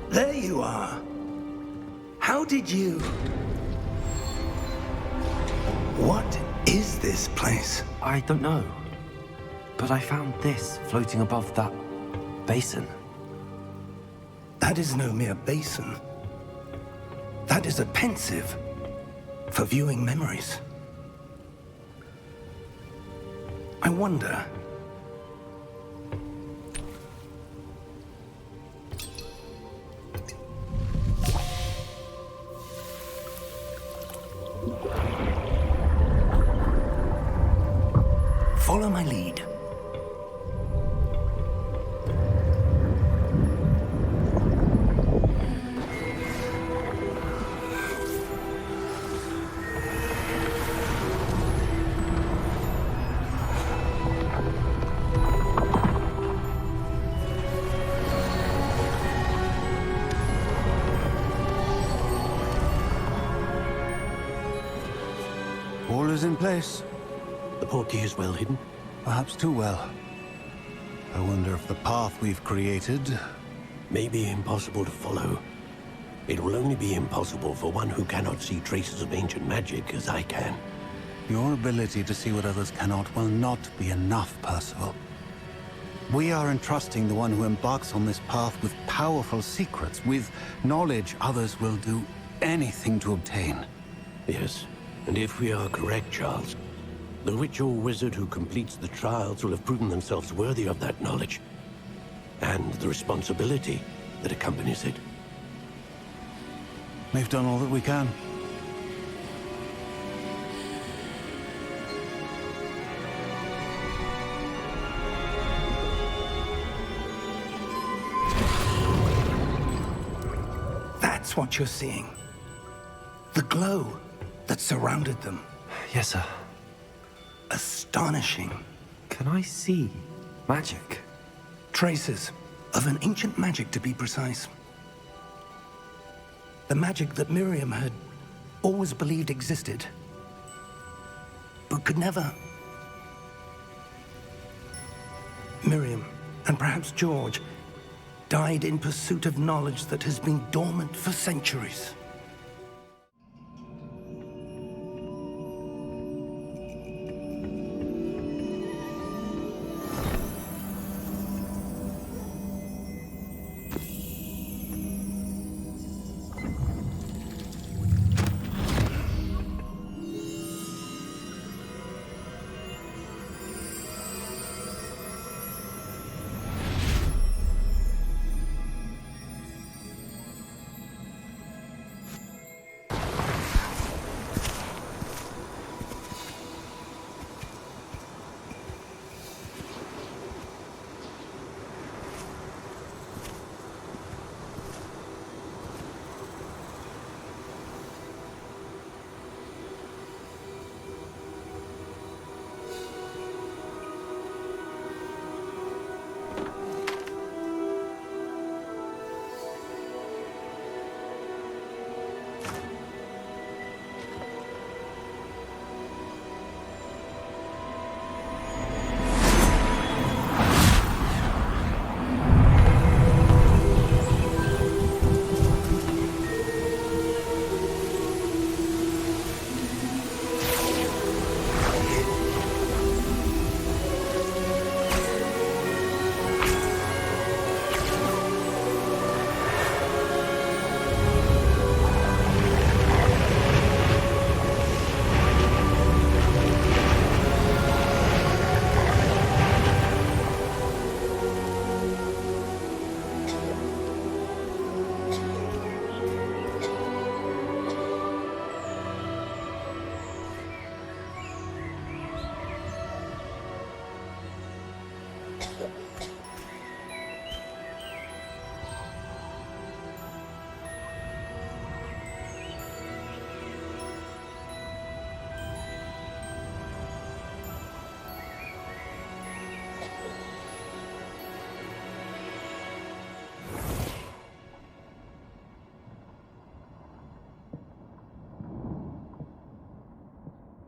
There you are. How did you... What is this place? I don't know. But I found this floating above that basin. That is no mere basin. That is a pensieve for viewing memories. I wonder... Follow my lead. All is in place. The portkey is well hidden. Perhaps too well. I wonder if the path we've created... May be impossible to follow. It will only be impossible for one who cannot see traces of ancient magic as I can. Your ability to see what others cannot will not be enough, Percival. We are entrusting the one who embarks on this path with powerful secrets, with knowledge others will do anything to obtain. Yes, and if we are correct, Charles, the witch or wizard who completes the trials will have proven themselves worthy of that knowledge, and the responsibility that accompanies it. We've done all that we can. That's what you're seeing. The glow that surrounded them. Yes, sir. Astonishing. Can I see magic? Traces of an ancient magic, to be precise. The magic that Miriam had always believed existed, but could never. Miriam, and perhaps George, died in pursuit of knowledge that has been dormant for centuries.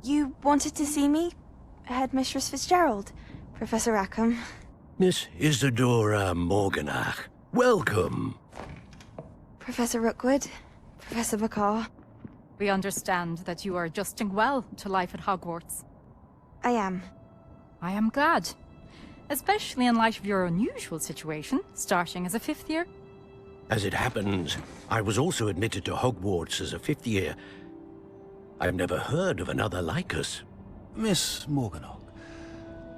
You wanted to see me? Headmistress Fitzgerald, Professor Rackham. Miss Isidora Morganach, welcome. Professor Rookwood, Professor Bakar. We understand that you are adjusting well to life at Hogwarts. I am. I am glad. Especially in light of your unusual situation, starting as a 5th year. As it happens, I was also admitted to Hogwarts as a 5th year. I've never heard of another like us. Miss Morganach,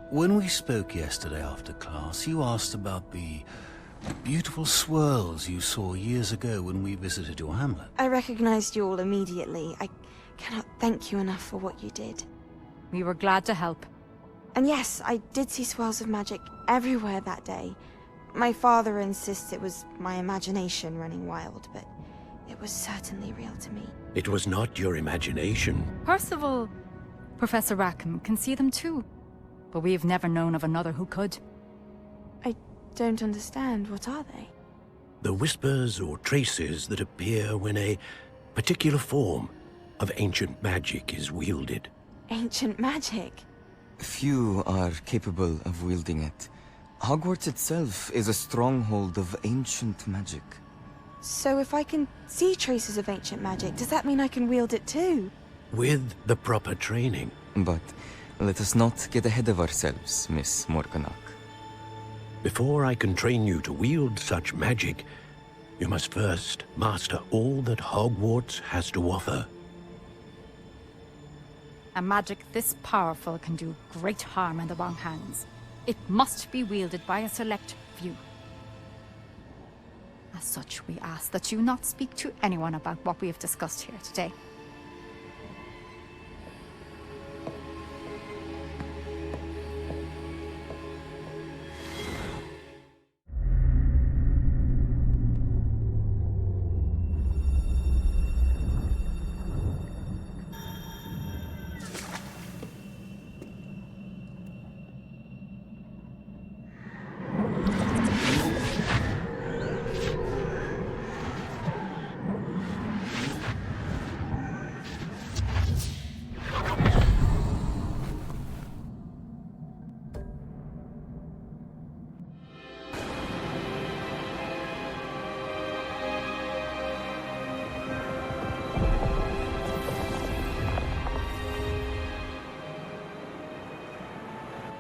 when we spoke yesterday after class, you asked about the beautiful swirls you saw years ago when we visited your hamlet. I recognized you all immediately. I cannot thank you enough for what you did. We were glad to help. And yes, I did see swirls of magic everywhere that day. My father insists it was my imagination running wild, but it was certainly real to me. It was not your imagination. Percival, Professor Rackham can see them too. But we have never known of another who could. I don't understand. What are they? The whispers or traces that appear when a particular form of ancient magic is wielded. Ancient magic? Few are capable of wielding it. Hogwarts itself is a stronghold of ancient magic. So if I can see traces of ancient magic, does that mean I can wield it too? With the proper training. But let us not get ahead of ourselves, Miss Morganach. Before I can train you to wield such magic, you must first master all that Hogwarts has to offer. A magic this powerful can do great harm in the wrong hands. It must be wielded by a select few. As such, we ask that you not speak to anyone about what we have discussed here today.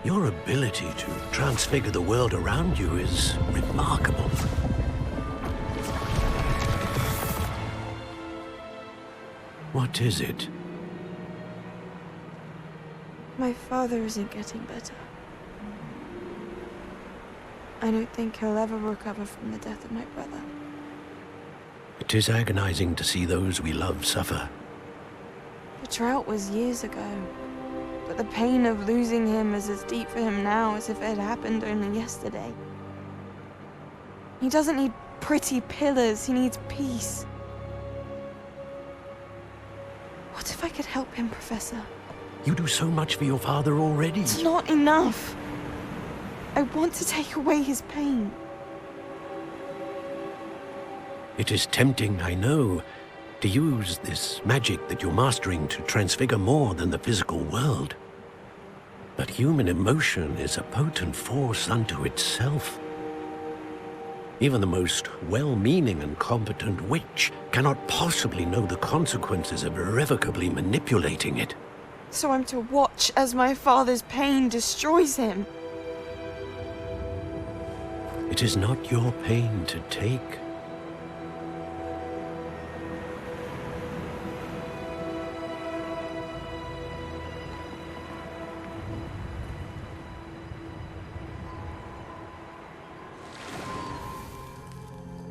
Your ability to transfigure the world around you is remarkable. What is it? My father isn't getting better. I don't think he'll ever recover from the death of my brother. It is agonizing to see those we love suffer. The drought was years ago, but the pain of losing him is as deep for him now as if it had happened only yesterday. He doesn't need pretty pillars, he needs peace. What if I could help him, Professor? You do so much for your father already. It's not enough. I want to take away his pain. It is tempting, I know, to use this magic that you're mastering to transfigure more than the physical world. But human emotion is a potent force unto itself. Even the most well-meaning and competent witch cannot possibly know the consequences of irrevocably manipulating it. So I'm to watch as my father's pain destroys him. It is not your pain to take.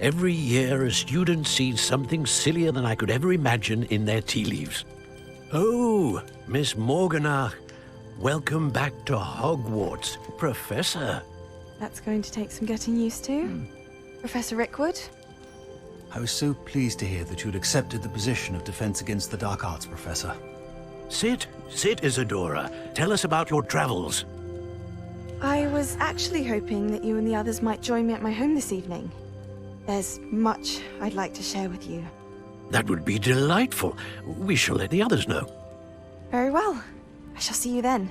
Every year, a student sees something sillier than I could ever imagine in their tea leaves. Oh, Miss Morganach, welcome back to Hogwarts, Professor. That's going to take some getting used to. Professor Rookwood? I was so pleased to hear that you'd accepted the position of Defense Against the Dark Arts, Professor. Sit, Isadora. Tell us about your travels. I was actually hoping that you and the others might join me at my home this evening. There's much I'd like to share with you. That would be delightful. We shall let the others know. Very well. I shall see you then.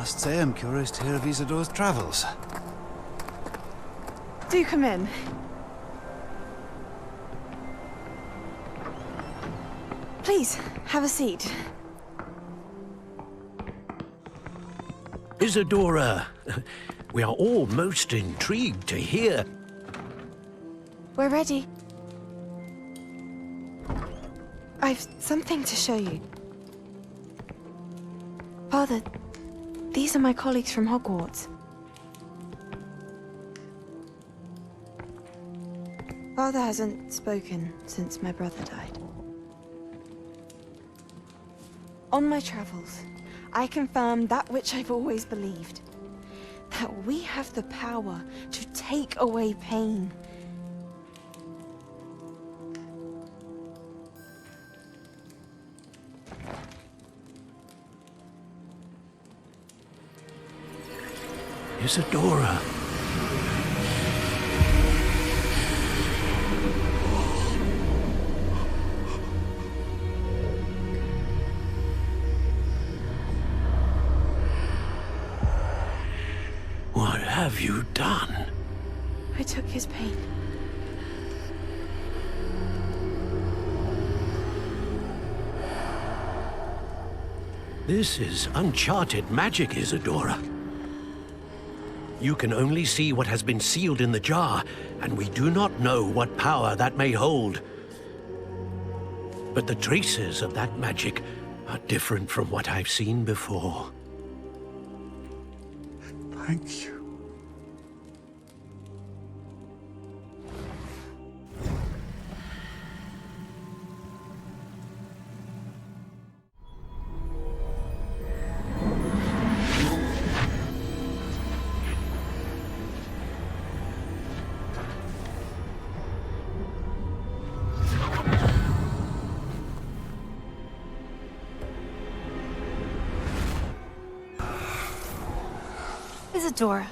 Must say I'm curious to hear of Isadora's travels. Do come in. Please, have a seat. Isadora, we are all most intrigued to hear. We're ready. I've something to show you. Father, these are my colleagues from Hogwarts. Father hasn't spoken since my brother died. On my travels, I confirmed that which I've always believed. That we have the power to take away pain. Isadora. What have you done? I took his pain. This is uncharted magic, Isadora. You can only see what has been sealed in the jar, and we do not know what power that may hold. But the traces of that magic are different from what I've seen before. Thank you. Isadora,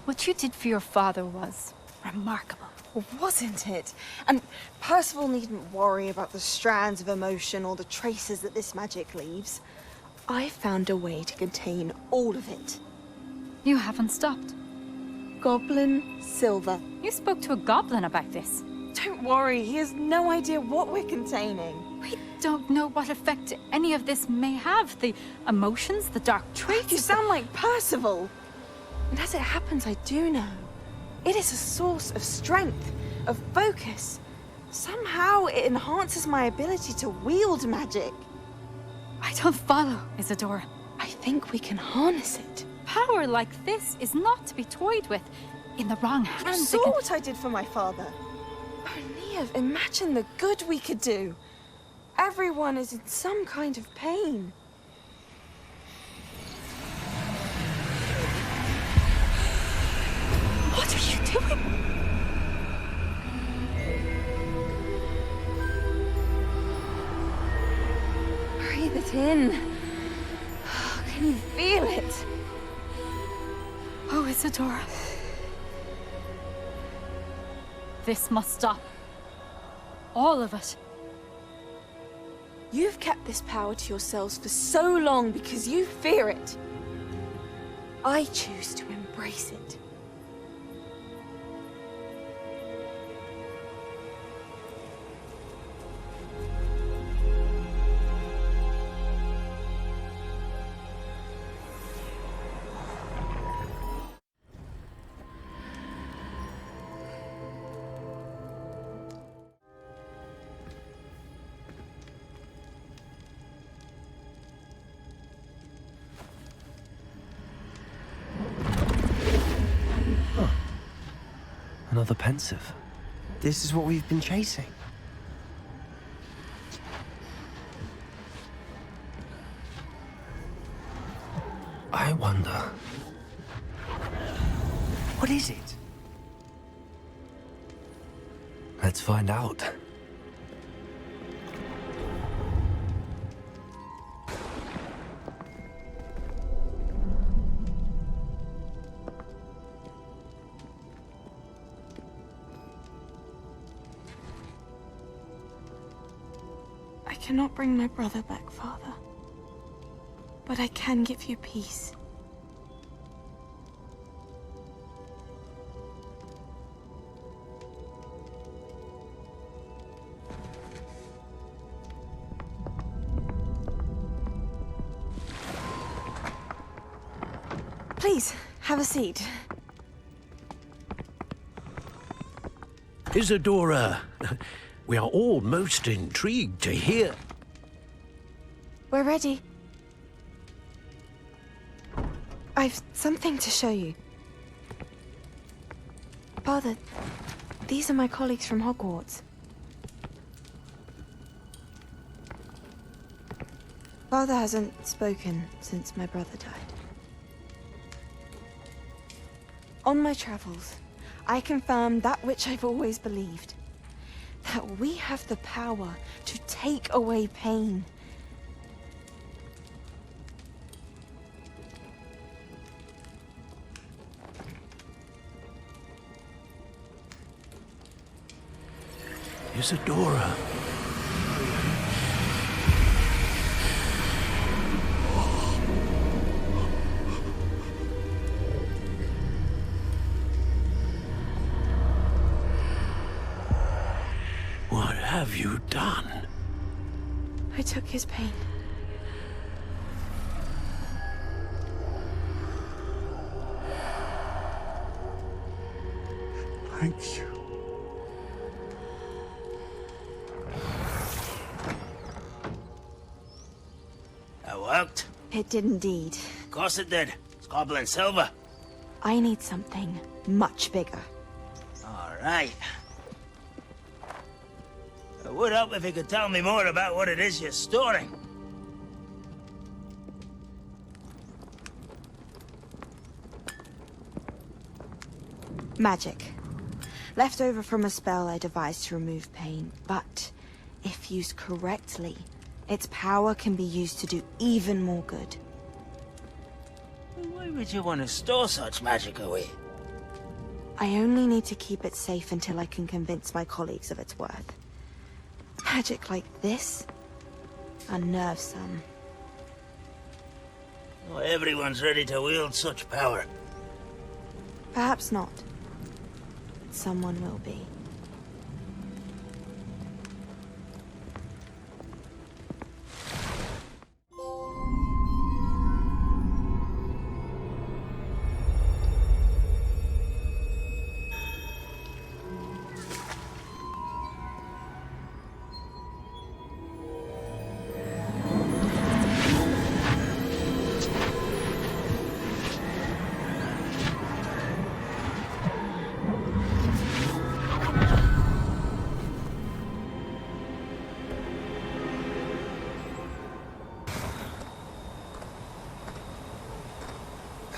what you did for your father was remarkable. Wasn't it? And Percival needn't worry about the strands of emotion or the traces that this magic leaves. I found a way to contain all of it. You haven't stopped. Goblin silver. You spoke to a goblin about this. Don't worry, he has no idea what we're containing. We don't know what effect any of this may have. The emotions, the dark traits. You sound like Percival. And as it happens, I do know. It is a source of strength, of focus. Somehow it enhances my ability to wield magic. I don't follow, Isadora. I think we can harness it. Power like this is not to be toyed with. In the wrong You hands, saw what I did for my father. Oh, Neve, imagine the good we could do. Everyone is in some kind of pain. What are you doing? Breathe it in. Can you feel it? Oh, Isadora. This must stop. All of it. You've kept this power to yourselves for so long because you fear it. I choose to embrace it. Another Pensieve. This is what we've been chasing. I wonder... what is it? Let's find out. I cannot bring my brother back, Father. But I can give you peace. Please, have a seat. Isadora, we are all most intrigued to hear. We're ready. I've something to show you. Father, these are my colleagues from Hogwarts. Father hasn't spoken since my brother died. On my travels, I confirmed that which I've always believed. That we have the power to take away pain. Isadora. What have you done? I took his pain. Thank you. That worked? It did indeed. Of course it did. It's goblin silver. I need something much bigger. All right. It would help if you could tell me more about what it is you're storing. Magic. Left over from a spell I devised to remove pain, but if used correctly, its power can be used to do even more good. Why would you want to store such magic away? I only need to keep it safe until I can convince my colleagues of its worth. Magic like this unnerves some. Not everyone's ready to wield such power. Perhaps not. Someone will be.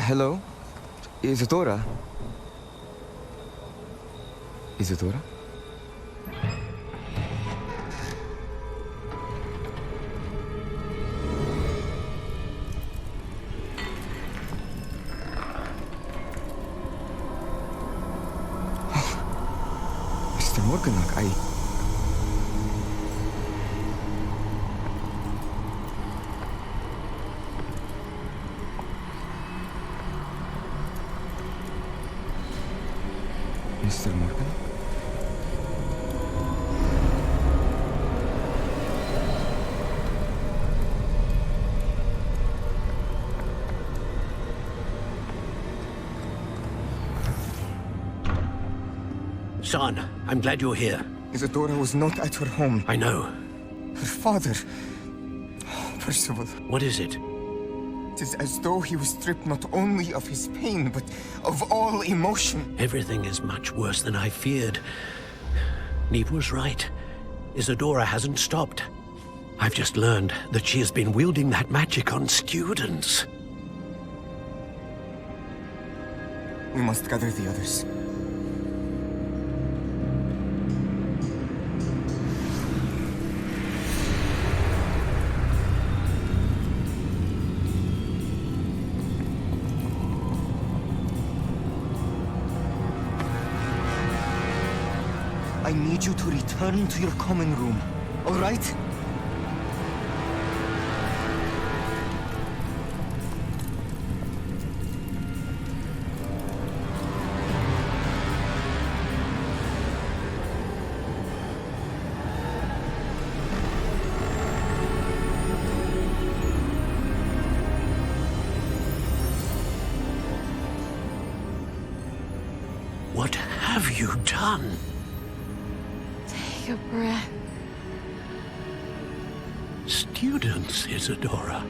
Hello? Isadora? Isadora? Mr. Morganach, Mr. Morgan? Son, I'm glad you're here. Isadora was not at her home. I know. Her father... Percival. What is it? It is as though he was stripped not only of his pain, but of all emotion. Everything is much worse than I feared. Neve was right. Isadora hasn't stopped. I've just learned that she has been wielding that magic on students. We must gather the others. I need you to return to your common room, all right? done? Take a breath. Students, Isadora.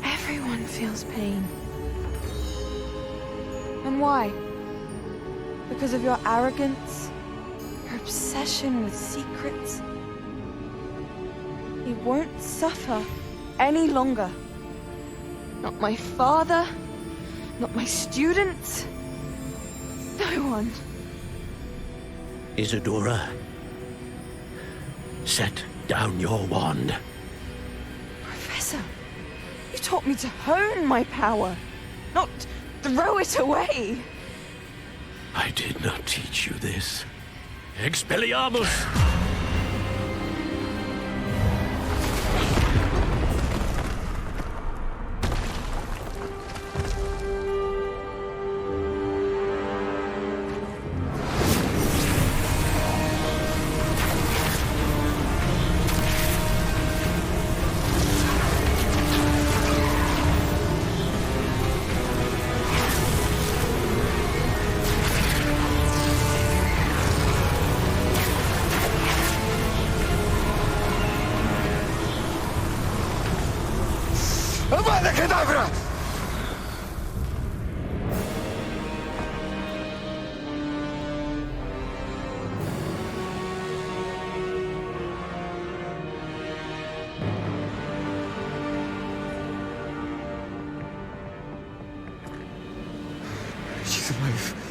Everyone feels pain. And why? Because of your arrogance? Your obsession with secrets? He won't suffer any longer. Not my father, not my students, no one. Isadora, set down your wand. Professor, you taught me to hone my power, not throw it away. I did not teach you this. Expelliarmus! Avada Kedavra! She's alive.